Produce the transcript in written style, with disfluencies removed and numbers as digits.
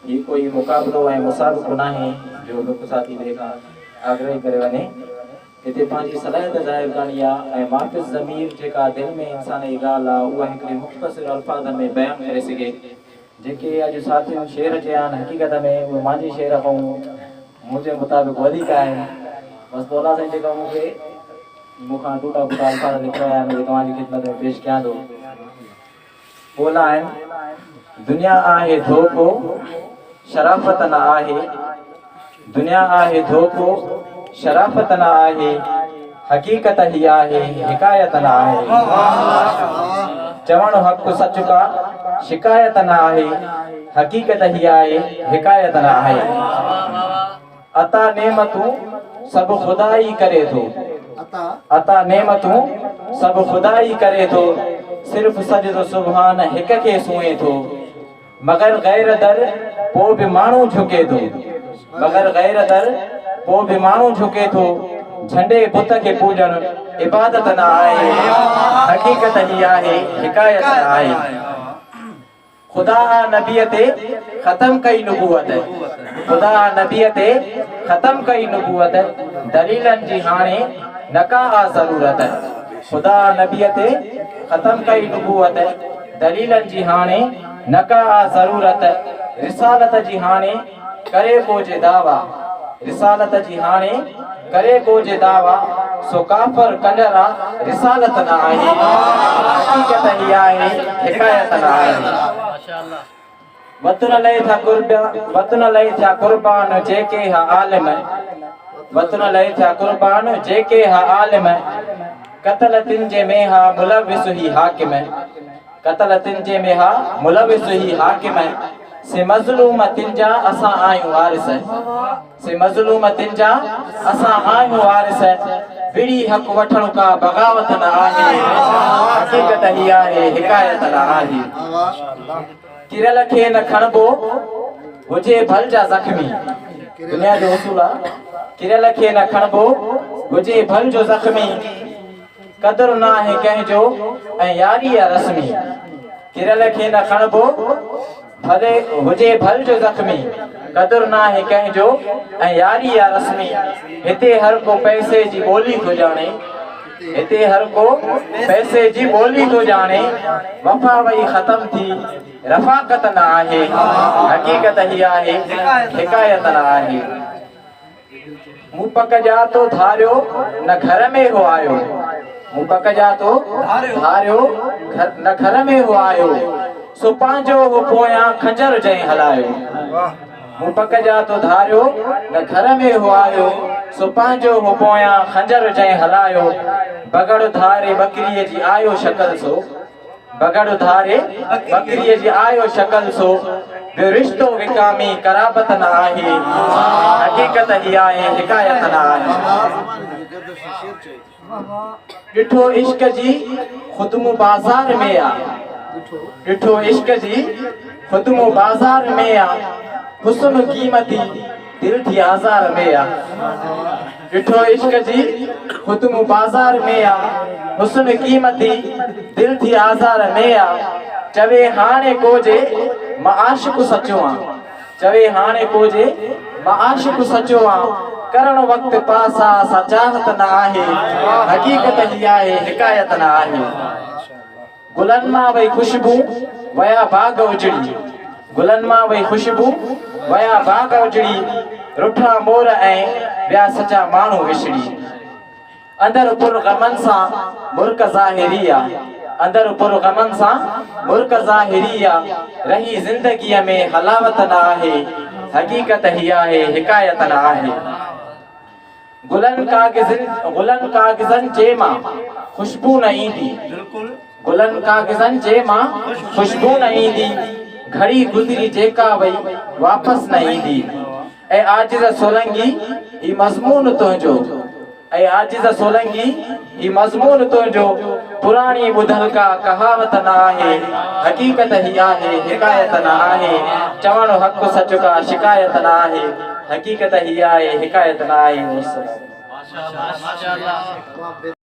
ये कोई मुकाबलो है मुसाबिक़ो नाहे जो हिकु साथी ॿिए खां आग्रही करे वञे। हिते पंहिंजी सलाहियत ज़ाहिर करणी आहे ऐं वापिस ज़मीर जेका दिलि में इंसान जी ॻाल्हि आहे उहा हिकिड़े मुख़्तसिर अल्फाज़नि में बयानु करे सघे। जेके अॼु साथियुनि शेर चया आहिनि हक़ीक़त में उहे मुंहिंजे शेर खां मुंहिंजे मुताबिक़ वधीक आहिनि। बसि तोला साईं जेका मूंखां टूटा फूटा अल्फाज़ लिखाया आहिनि उहे तव्हांजी ख़िदमत में पेश कयां थो। ॿोला आहिनि दुनिया आहे धोखो शराफ़त न आहे, दुनिया आहे धोखो शराफ़त न आहे, हक़ीक़त ही आहे हिकायत न आहे। चवण हक़ सच का शिकायत न आहे, हक़ीक़त ही आहे हिकायत न आहे। अता नेमतूं सब खुदाई करे थो, अता नेमतूं सब खुदाई करे थो, सिर्फ सजदो सुभान हिक खे सुए थो। मगर गैर दर पो भी माण्हू झुके थो, मगर गैर दर पो भी माण्हू झुके थो। झंडे बुत खे पूजन इबादत न आहे, हक़ीक़त ही आहे हिकायत न आहे। खुदा नबीअ ते ख़त्म कई नुबूवत, खुदा नबीअ ते ख़त्म कई नुबूवत, दलीलन जी हाणे न का ज़रूरत। खुदा नबीअ ते ख़त्म कई नुबूवत, दलीलन जी हाणे न का ज़रूरत। रिसालत जी हाणे करे कोजे दावा, रिसालत जी हाणे करे कोजे दावा, सो काफ़र कंजरा रिसालत न आहे, हक़ीक़त ही आहे हिकायत न आहे। वतन लय था कुर्बान, वतन लय था कुर्बान जेके हा आलिम, वतन लय था कुर्बान जेके हा आलिम, कतल तिंजे में हा मुलविस ही हाकिम, कतल तिंजे में हा मुलविस ही हाकिम। से मज़लूम तिंजा असां आयूं वारिस, से मज़लूम तिंजा असां आयूं वारिस। विड़ी हक़ वठण का बगावत न आहे, हक़ीक़त ही आहे हिकायत न आहे। किरल खे न खणबो हुजे भल जा ज़ख्मी, दुनिया जो उसूल आहे किरल खे न खणबो हुजे भल जो ज़ख्मी। कदर न आहे कंहिंजो ऐं यारी आहे रस्मी, किरल खे न खणबो भले हुजे भल जो ज़ख्मी। कदर न आहे कंहिंजो ऐं यारी आहे रस्मी। हिते हर को पैसे जी ॿोली थो ॼाणे, हिते हर को पैसे जी ॿोली थो ॼाणे। वफ़ा वई ख़त्म थी रफ़ाक़त न आहे, हक़ीक़त ही आहे हिकायत न आहे। मूं पक जा तो धारियो न घर में हो आयो, मूं पक जा तो धारियो न घर में हो आयो, सो पंहिंजो हो पोयां खंजर जंहिं हलायो। मूं पक जा तो धारियो न घर में हो आयो, सो पंहिंजो हो पोयां खंजर जंहिं हलायो। बगड़ धारे बकरीअ जी आयो शकल सो, बगड़ धारे बकरीअ जी आयो शकल सो। ॿियो रिश्तो विकामी कराबत न आहे, हक़ीक़त ही आहे हिकायत न आहे। ॾिठो इश्क जी ख़ुदमु बाज़ार में आ, ॾिठो इश्क जी ख़ुदमु बाज़ार में आ, हुस्न क़ीमती दिल थी आज़ार में आ। ॾिठो इश्क जी ख़ुदमु बाज़ार में आ, हुस्न क़ीमती दिल थी आज़ार में आ। चवे हाणे कोजे मां आशिक़ु सचो आ, चवे हाणे कोजे मां आशिक़ु सचो आ। करण वक़्त पासा सा चाहत न आहे, हक़ीक़त ही आहे हिकायत न आहे। गुलन मां वई खुशबू वया बाग उजड़ी, गुलन मां वई खुशबू वया बाग उजड़ी। रुठा मोर ऐं ॿिया सचा माण्हू विछड़ी। अंदर पुर गमन सां मुर्क ज़ाहिरी आ, अंदर पुर गमन सां मुर्क ज़ाहिरी आ। रही ज़िंदगीअ में हलावत न आहे, हक़ीक़त ही आहे हिकायत न आहे। गुलन काग़ज़नि जे मां खुशबू न ईंदी, गुलन काग़ज़नि जे मां खुशबू न ईंदी। घड़ी गुज़री जेका वई वापस न ईंदी। ऐ आजिज़ सोलंगी ही मज़मून तुंहिंजो, ऐ आजिज़ सोलंगी ही मज़मून तुंहिंजो। पुराणी ॿुधल का कहावत न आहे, हक़ीक़त ही आहे हिकायत न आहे। चवण हक़ सच का शिकायत न आहे, हक़ीक़त ही आहे हिकायत न आहे।